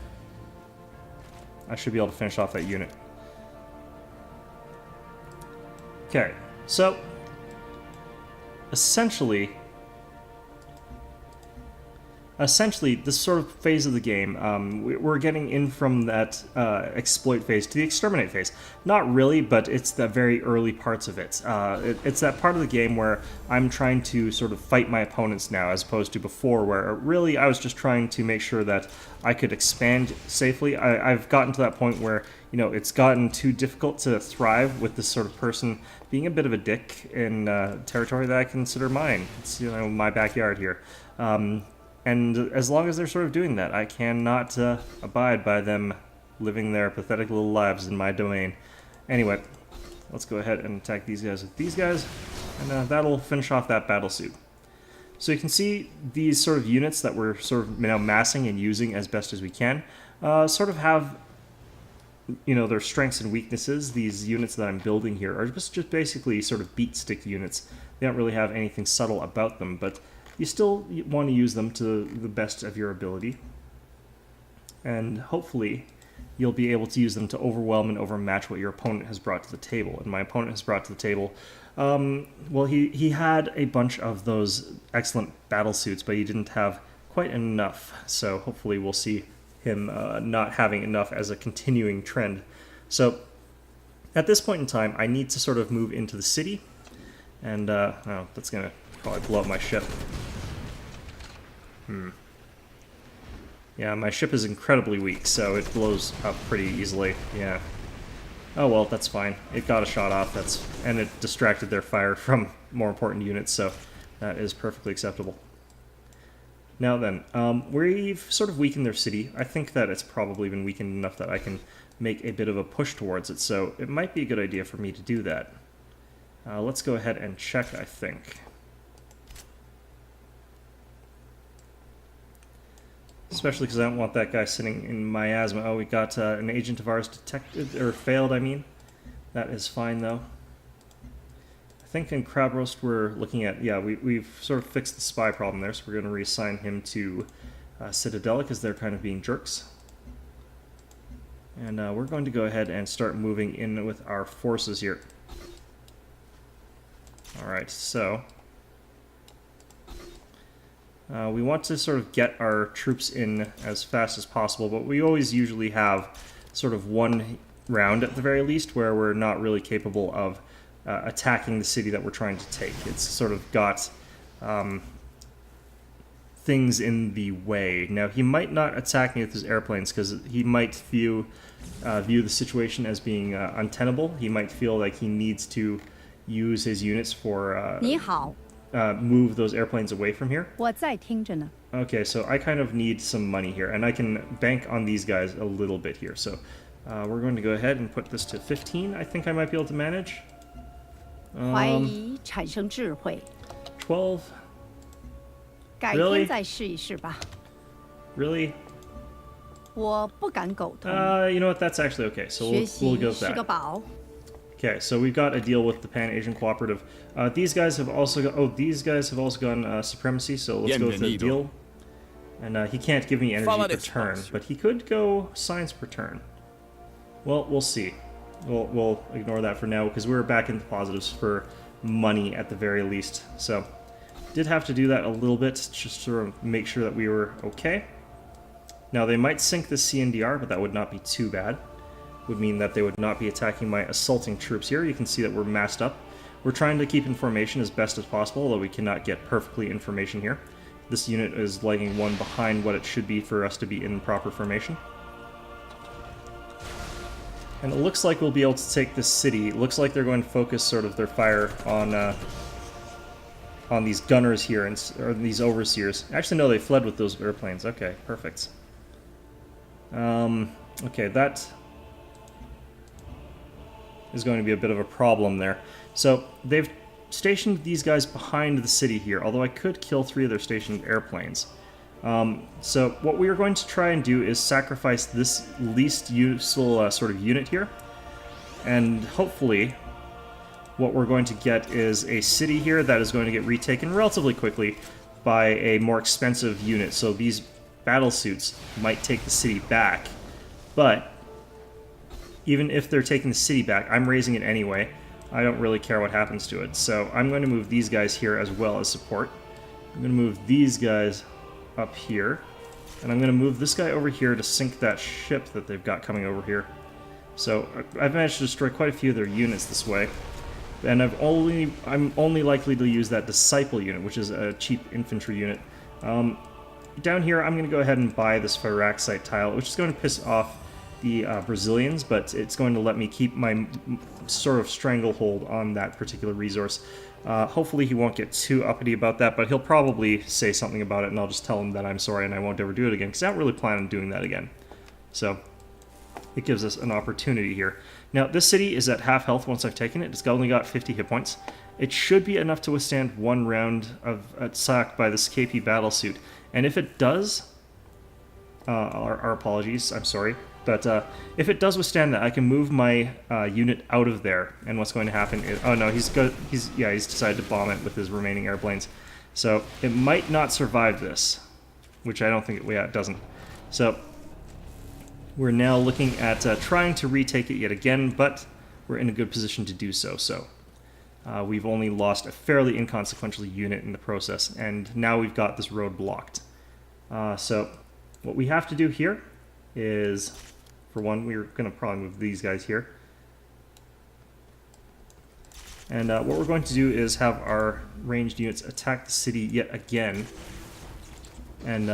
I should be able to finish off that unit. Okay, so essentially, this sort of phase of the game, we're getting in from that exploit phase to the exterminate phase. Not really, but it's the very early parts of it. It's that part of the game where I'm trying to sort of fight my opponents now, as opposed to before, where really I was just trying to make sure that I could expand safely. I've gotten to that point where, you know, it's gotten too difficult to thrive with this sort of person being a bit of a dick in territory that I consider mine. It's, you know, my backyard here. And as long as they're sort of doing that, I cannot abide by them living their pathetic little lives in my domain. Anyway, let's go ahead and attack these guys with these guys, and that'll finish off that battlesuit. So you can see these sort of units that we're sort of now massing and using as best as we can sort of have, you know, their strengths and weaknesses. These units that I'm building here are just basically sort of beat stick units. They don't really have anything subtle about them, but you still want to use them to the best of your ability, and hopefully you'll be able to use them to overwhelm and overmatch what your opponent has brought to the table. And my opponent has brought to the table, well, he had a bunch of those excellent battle suits, but he didn't have quite enough, so hopefully we'll see him not having enough as a continuing trend. So at this point in time, I need to sort of move into the city, and oh, that's going to probably blow up my ship. Yeah, my ship is incredibly weak, so it blows up pretty easily. Yeah. Oh well, that's fine. It got a shot off, and it distracted their fire from more important units, so that is perfectly acceptable. Now then, we've sort of weakened their city. I think that it's probably been weakened enough that I can make a bit of a push towards it, so it might be a good idea for me to do that. Let's go ahead and check, I think. Especially because I don't want that guy sitting in miasma. Oh, we got an agent of ours detected, or failed, I mean. That is fine, though. I think in Crab Roast we're looking at, yeah, we've sort of fixed the spy problem there, so we're going to reassign him to Citadel because they're kind of being jerks. And we're going to go ahead and start moving in with our forces here. Alright, so we want to sort of get our troops in as fast as possible, but we always usually have sort of one round at the very least where we're not really capable of attacking the city that we're trying to take. It's sort of got things in the way. Now, he might not attack me with his airplanes because he might view the situation as being untenable. He might feel like he needs to use his units for 你好， move those airplanes away from here. 我在听着呢。 Okay, so I kind of need some money here, and I can bank on these guys a little bit here. So we're going to go ahead and put this to 15. I think I might be able to manage. 怀疑产生智慧， 12. 改 Really? 天再试一试吧。 Really? 我不敢苟同， You know what? That's actually okay. So 学 we'll 习 go with 是个 that. 宝。 Okay, so we've got a deal with the Pan-Asian Cooperative. These guys have also got, these guys have also gone supremacy, so let's go with the Bienvenido. deal. And he can't give me energy Fala per despacio. turn, but he could go science per turn. Well, we'll see. We'll ignore that for now because we're back in the positives for money at the very least. So, did have to do that a little bit just to make sure that we were okay. Now, they might sink the CNDR, but that would not be too bad. Would mean that they would not be attacking my assaulting troops here. You can see that we're massed up. We're trying to keep in formation as best as possible, although we cannot get perfectly in formation here. This unit is lagging one behind what it should be for us to be in proper formation. And it looks like we'll be able to take this city. It looks like they're going to focus sort of their fire on these gunners here, or these overseers. Actually, no, they fled with those airplanes. Okay, perfect. Okay, that is going to be a bit of a problem there. So they've stationed these guys behind the city here, although I could kill 3 of their stationed airplanes. So what we are going to try and do is sacrifice this least useful sort of unit here, and hopefully what we're going to get is a city here that is going to get retaken relatively quickly by a more expensive unit. So these battle suits might take the city back, but even if they're taking the city back, I'm raising it anyway. I don't really care what happens to it. So I'm going to move these guys here as well as support. I'm going to move these guys up here. And I'm going to move this guy over here to sink that ship that they've got coming over here. So I've managed to destroy quite a few of their units this way. And I'm only likely to use that Disciple unit, which is a cheap infantry unit. Down here, I'm going to go ahead and buy this Firaxis tile, which is going to piss off the Brazilians, but it's going to let me keep my sort of stranglehold on that particular resource. Hopefully he won't get too uppity about that, but he'll probably say something about it, and I'll just tell him that I'm sorry and I won't ever do it again, because I don't really plan on doing that again. So it gives us an opportunity here. Now, this city is at half health once I've taken it. It's only got 50 hit points. It should be enough to withstand 1 round of attack by this KP battlesuit. And if it does, our apologies, I'm sorry. But if it does withstand that, I can move my unit out of there. And what's going to happen is... Oh no, he's decided to bomb it with his remaining airplanes. So it might not survive this, which I don't think it doesn't. So we're now looking at trying to retake it yet again, but we're in a good position to do so. So we've only lost a fairly inconsequential unit in the process, and now we've got this road blocked. So what we have to do here is, for one, we're going to probably move these guys here. And what we're going to do is have our ranged units attack the city yet again. And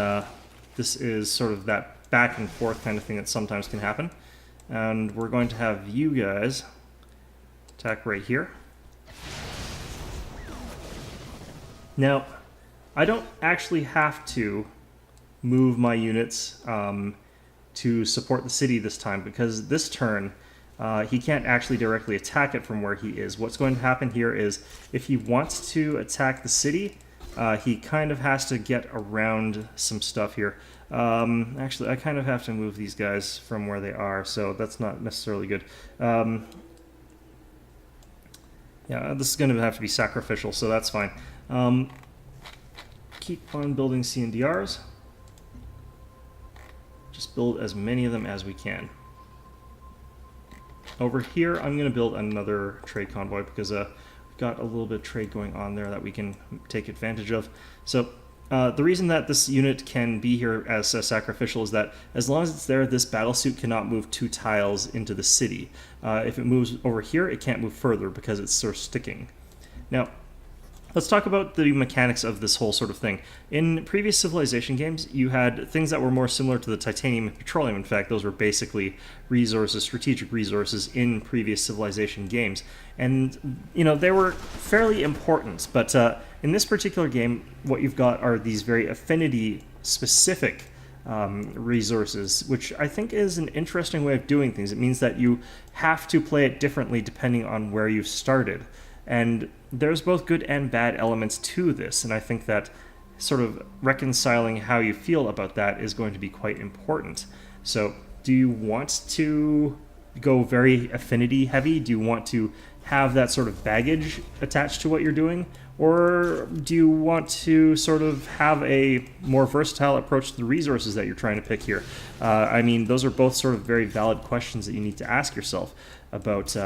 this is sort of that back and forth kind of thing that sometimes can happen. And we're going to have you guys attack right here. Now, I don't actually have to move my units to support the city this time, because this turn he can't actually directly attack it from where he is. What's going to happen here is, if he wants to attack the city, he kind of has to get around some stuff here. Actually, I kind of have to move these guys from where they are, so that's not necessarily good. Yeah, this is going to have to be sacrificial, so that's fine. Keep on building CNDRs. Just build as many of them as we can. Over here, I'm going to build another trade convoy, because we've got a little bit of trade going on there that we can take advantage of. So the reason that this unit can be here as sacrificial is that as long as it's there, this battlesuit cannot move 2 tiles into the city. If it moves over here, it can't move further because it's sort of sticking. Now, let's talk about the mechanics of this whole sort of thing. In previous Civilization games, you had things that were more similar to the titanium and petroleum. In fact, those were basically resources, strategic resources in previous Civilization games. And, they were fairly important. But in this particular game, what you've got are these very affinity-specific resources, which I think is an interesting way of doing things. It means that you have to play it differently depending on where you started. And there's both good and bad elements to this, and I think that sort of reconciling how you feel about that is going to be quite important. So, do you want to go very affinity heavy? Do you want to have that sort of baggage attached to what you're doing? Or do you want to sort of have a more versatile approach to the resources that you're trying to pick here? Those are both sort of very valid questions that you need to ask yourself about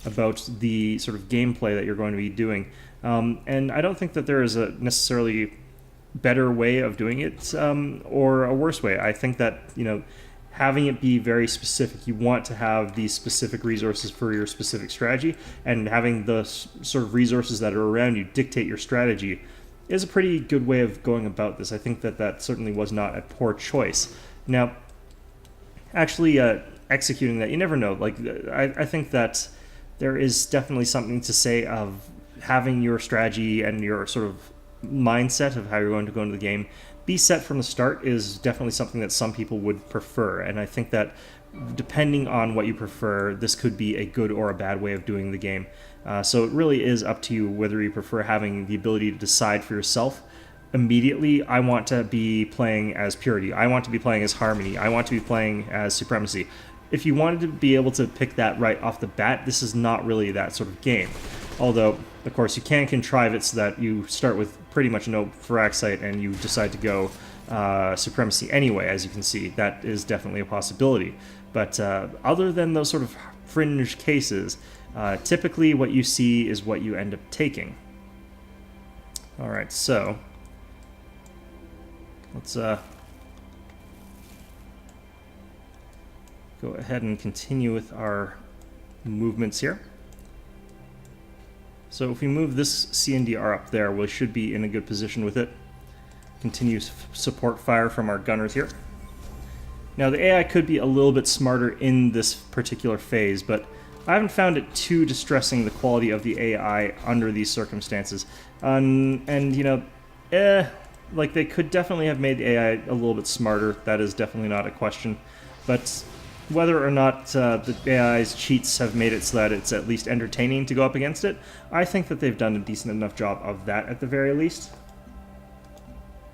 about the sort of gameplay that you're going to be doing. And I don't think that there is a necessarily better way of doing it or a worse way. I think that, having it be very specific, you want to have these specific resources for your specific strategy, and having the sort of resources that are around you dictate your strategy is a pretty good way of going about this. I think that that certainly was not a poor choice. Now, actually executing that, you never know. Like, I think that there is definitely something to say of having your strategy and your sort of mindset of how you're going to go into the game be set from the start is definitely something that some people would prefer. And I think that depending on what you prefer, this could be a good or a bad way of doing the game. So it really is up to you whether you prefer having the ability to decide for yourself. Immediately, I want to be playing as Purity. I want to be playing as Harmony. I want to be playing as Supremacy. If you wanted to be able to pick that right off the bat, this is not really that sort of game. Although, of course, you can contrive it so that you start with pretty much no Firaxite and you decide to go Supremacy anyway, as you can see. That is definitely a possibility. But other than those sort of fringe cases, typically what you see is what you end up taking. Alright, so let's go ahead and continue with our movements here. So if we move this CNDR up there, we should be in a good position with it. Continue support fire from our gunners here. Now the AI could be a little bit smarter in this particular phase, but I haven't found it too distressing, the quality of the AI under these circumstances. And like they could definitely have made the AI a little bit smarter. That is definitely not a question. But whether or not the AI's cheats have made it so that it's at least entertaining to go up against it, I think that they've done a decent enough job of that at the very least.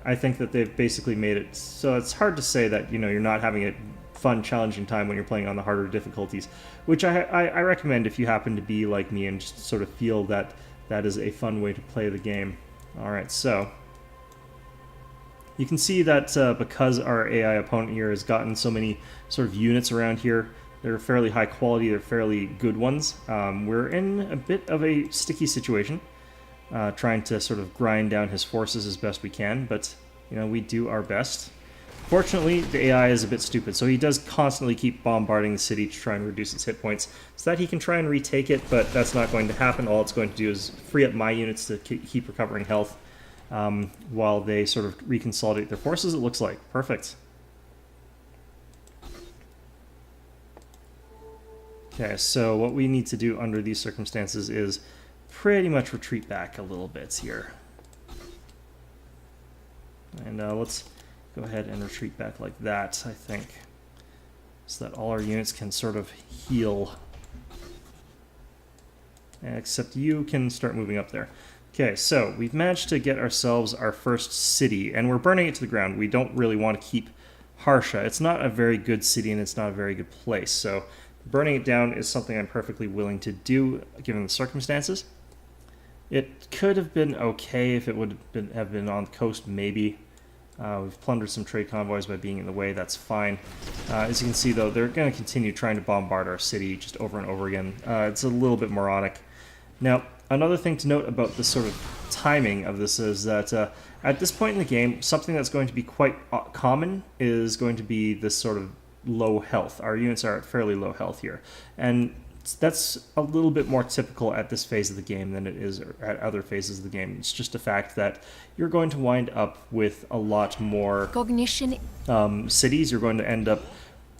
I think that they've basically made it so it's hard to say that you're not having a fun, challenging time when you're playing on the harder difficulties, which I recommend if you happen to be like me and just sort of feel that that is a fun way to play the game. Alright, so you can see that because our AI opponent here has gotten so many sort of units around here, they're fairly high quality, they're fairly good ones. We're in a bit of a sticky situation, trying to sort of grind down his forces as best we can, but we do our best. Fortunately, the AI is a bit stupid, so he does constantly keep bombarding the city to try and reduce its hit points so that he can try and retake it, but that's not going to happen. All it's going to do is free up my units to keep recovering health. While they sort of reconsolidate their forces, it looks like. Perfect. Okay, so what we need to do under these circumstances is pretty much retreat back a little bit here. And let's go ahead and retreat back like that, I think, so that all our units can sort of heal. Except you can start moving up there. Okay, so we've managed to get ourselves our first city, and we're burning it to the ground. We don't really want to keep Harsha. It's not a very good city, and it's not a very good place, so burning it down is something I'm perfectly willing to do, given the circumstances. It could have been okay if it would have been on the coast, maybe. We've plundered some trade convoys by being in the way, that's fine. As you can see, though, they're going to continue trying to bombard our city just over and over again. It's a little bit moronic. Now, another thing to note about this sort of timing of this is that at this point in the game, something that's going to be quite common is going to be this sort of low health. Our units are at fairly low health here. And that's a little bit more typical at this phase of the game than it is at other phases of the game. It's just a fact that you're going to wind up with a lot more Cognition. cities. You're going to end up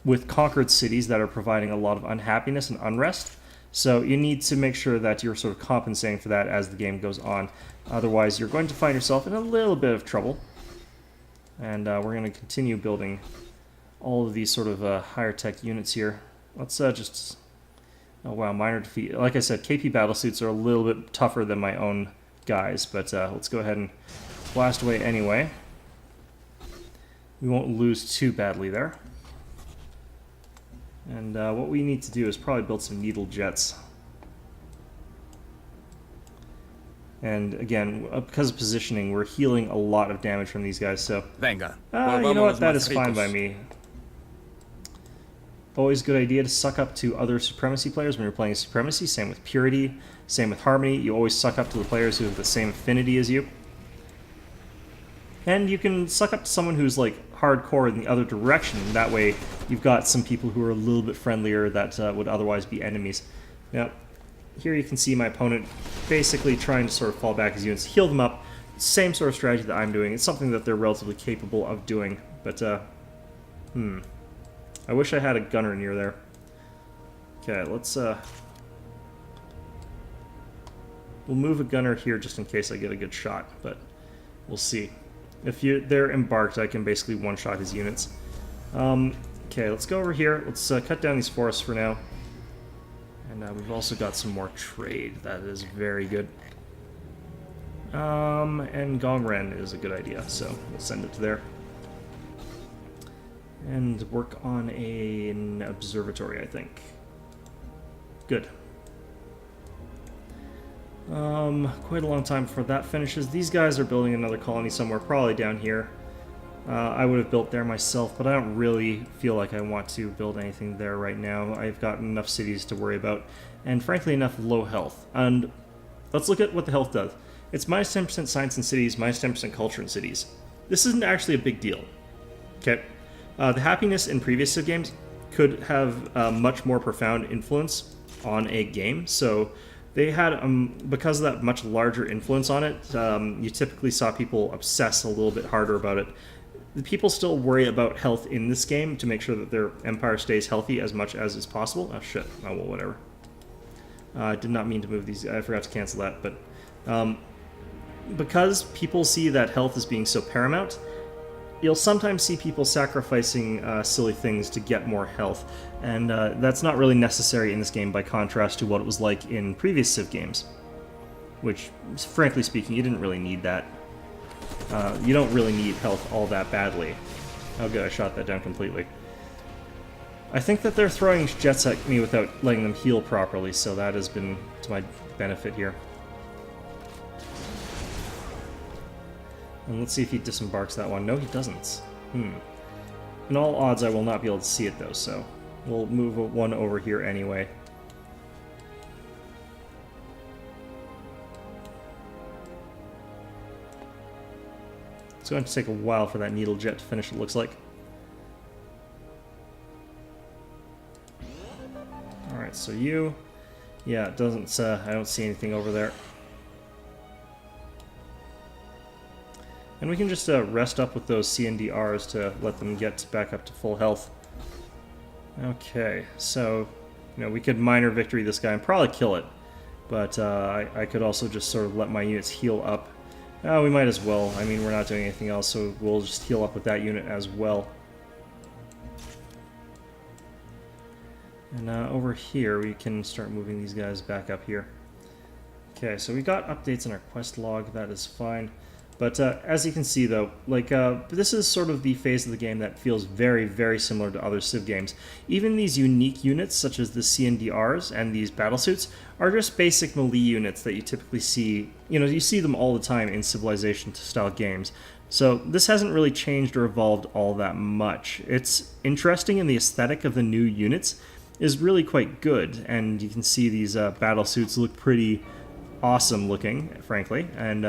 with conquered cities that are providing a lot of unhappiness and unrest. So you need to make sure that you're sort of compensating for that as the game goes on. Otherwise, you're going to find yourself in a little bit of trouble. And we're going to continue building all of these sort of higher tech units here. Let's just... Oh wow, minor defeat. Like I said, KP battlesuits are a little bit tougher than my own guys, but let's go ahead and blast away anyway. We won't lose too badly there. And what we need to do is probably build some needle jets. And again, because of positioning, we're healing a lot of damage from these guys, so... Venga. you know what, that is fine by me. Always a good idea to suck up to other Supremacy players when you're playing Supremacy. Same with Purity, same with Harmony. You always suck up to the players who have the same affinity as you. And you can suck up to someone who's like hardcore in the other direction. That way you've got some people who are a little bit friendlier that would otherwise be enemies. Now, here you can see my opponent basically trying to sort of fall back his units, heal them up. Same sort of strategy that I'm doing. It's something that they're relatively capable of doing. But, I wish I had a gunner near there. Okay, let's, we'll move a gunner here just in case I get a good shot, but we'll see. If they're embarked, I can basically one-shot his units. Okay, let's go over here. Let's cut down these forests for now. And we've also got some more trade. That is very good. And Gongren is a good idea, so we'll send it to there. And work on an observatory, I think. Good. Quite a long time before that finishes. These guys are building another colony somewhere, probably down here. I would have built there myself, but I don't really feel like I want to build anything there right now. I've got enough cities to worry about, and frankly enough low health. And let's look at what the health does. It's minus 10% science in cities, minus 10% culture in cities. This isn't actually a big deal. Okay? The happiness in previous Civ games could have much more profound influence on a game, so they had, because of that much larger influence on it, you typically saw people obsess a little bit harder about it. The people still worry about health in this game to make sure that their empire stays healthy as much as is possible. Oh shit, oh well, whatever. I did not mean to move these, I forgot to cancel that, but because people see that health as being so paramount, you'll sometimes see people sacrificing silly things to get more health, and that's not really necessary in this game by contrast to what it was like in previous Civ games, which, frankly speaking, you didn't really need that. You don't really need health all that badly. Oh good, I shot that down completely. I think that they're throwing jets at me without letting them heal properly, so that has been to my benefit here. And let's see if he disembarks that one. No, he doesn't. In all odds, I will not be able to see it, though, so we'll move one over here anyway. It's going to take a while for that needle jet to finish, it looks like. Alright, so you... Yeah, it doesn't... I don't see anything over there. And we can just rest up with those CNDRs to let them get back up to full health. Okay, so, you know, we could minor victory this guy and probably kill it. But I could also just sort of let my units heal up. We might as well. I mean, we're not doing anything else, so we'll just heal up with that unit as well. And over here, we can start moving these guys back up here. Okay, so we got updates in our quest log. That is fine. But as you can see, though, like this is sort of the phase of the game that feels very, very similar to other Civ games. Even these unique units, such as the CNDRs and these battlesuits, are just basic melee units that you typically see. You know, you see them all the time in Civilization-style games. So this hasn't really changed or evolved all that much. It's interesting, and the aesthetic of the new units is really quite good. And you can see these battlesuits look pretty awesome looking, frankly. And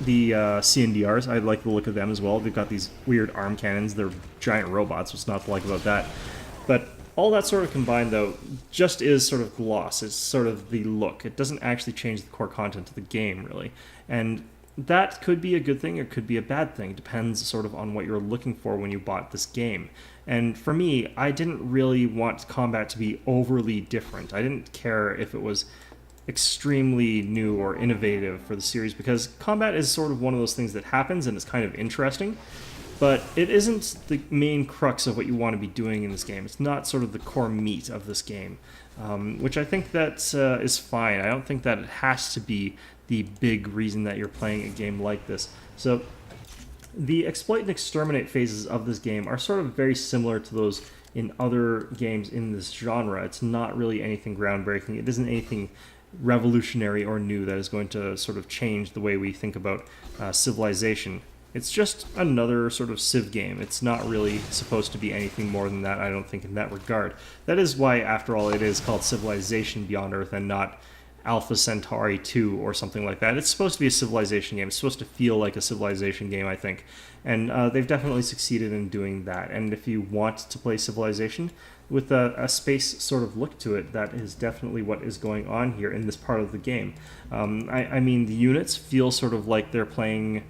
the CNDRs, I like the look of them as well. They've got these weird arm cannons. They're giant robots. What's not to like about that? But all that sort of combined, though, just is sort of gloss. It's sort of the look. It doesn't actually change the core content of the game, really. And that could be a good thing or could be a bad thing. It depends sort of on what you're looking for when you bought this game. And for me, I didn't really want combat to be overly different. I didn't care if it was extremely new or innovative for the series, because combat is sort of one of those things that happens and it's kind of interesting, but it isn't the main crux of what you want to be doing in this game. It's not sort of the core meat of this game, which I think that is fine. I don't think that it has to be the big reason that you're playing a game like this. So the exploit and exterminate phases of this game are sort of very similar to those in other games in this genre. It's not really anything groundbreaking. It isn't anything revolutionary or new that is going to sort of change the way we think about civilization. It's just another sort of Civ game. It's not really supposed to be anything more than that, I don't think, in that regard. That is why, after all, it is called Civilization Beyond Earth and not Alpha Centauri 2 or something like that. It's supposed to be a civilization game. It's supposed to feel like a civilization game, I think. And they've definitely succeeded in doing that. And if you want to play Civilization with a space sort of look to it, that is definitely what is going on here in this part of the game. I mean, the units feel sort of like they're playing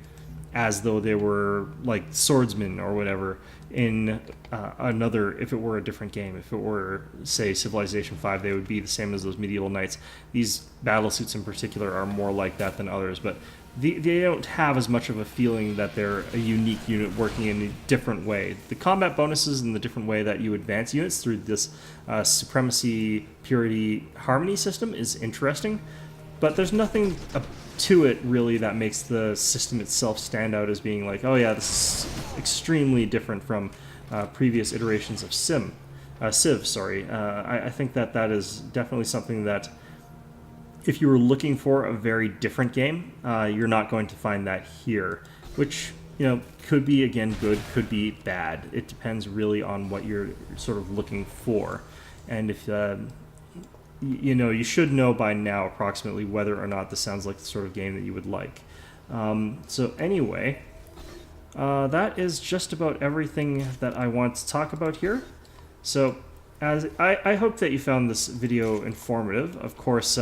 as though they were like swordsmen or whatever in another, if it were a different game. If it were, say, Civilization 5, they would be the same as those medieval knights. These battle suits in particular are more like that than others, but they don't have as much of a feeling that they're a unique unit working in a different way. The combat bonuses and the different way that you advance units through this supremacy, purity, harmony system is interesting, but there's nothing to it really that makes the system itself stand out as being like, oh yeah, this is extremely different from previous iterations of Civ. I think that is definitely something that, if you were looking for a very different game, you're not going to find that here, which, you know, could be, again, good, could be bad. It depends really on what you're sort of looking for. And if, you know, you should know by now approximately whether or not this sounds like the sort of game that you would like. So anyway, that is just about everything that I want to talk about here. So as I hope that you found this video informative. Of course,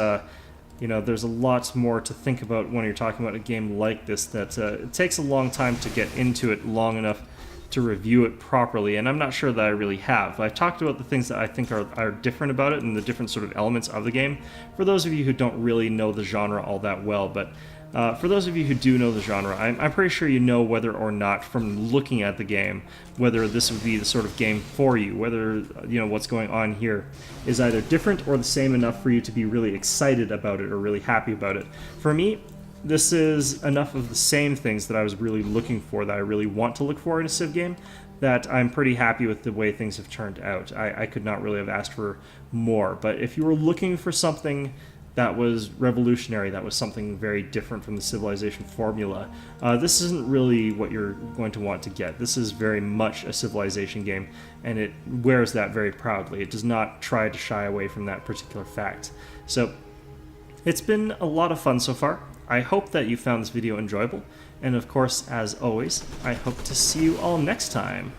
you know, there's a lot more to think about when you're talking about a game like this, that it takes a long time to get into it long enough to review it properly, and I'm not sure that I really have. I've talked about the things that I think are different about it and the different sort of elements of the game, for those of you who don't really know the genre all that well, but for those of you who do know the genre, I'm pretty sure you know whether or not, from looking at the game, whether this would be the sort of game for you, whether, you know, what's going on here is either different or the same enough for you to be really excited about it or really happy about it. For me, this is enough of the same things that I was really looking for, that I really want to look for in a Civ game, that I'm pretty happy with the way things have turned out. I could not really have asked for more, but if you were looking for something that was revolutionary, that was something very different from the Civilization formula, this isn't really what you're going to want to get. This is very much a Civilization game, and it wears that very proudly. It does not try to shy away from that particular fact. So it's been a lot of fun so far. I hope that you found this video enjoyable, and of course, as always, I hope to see you all next time.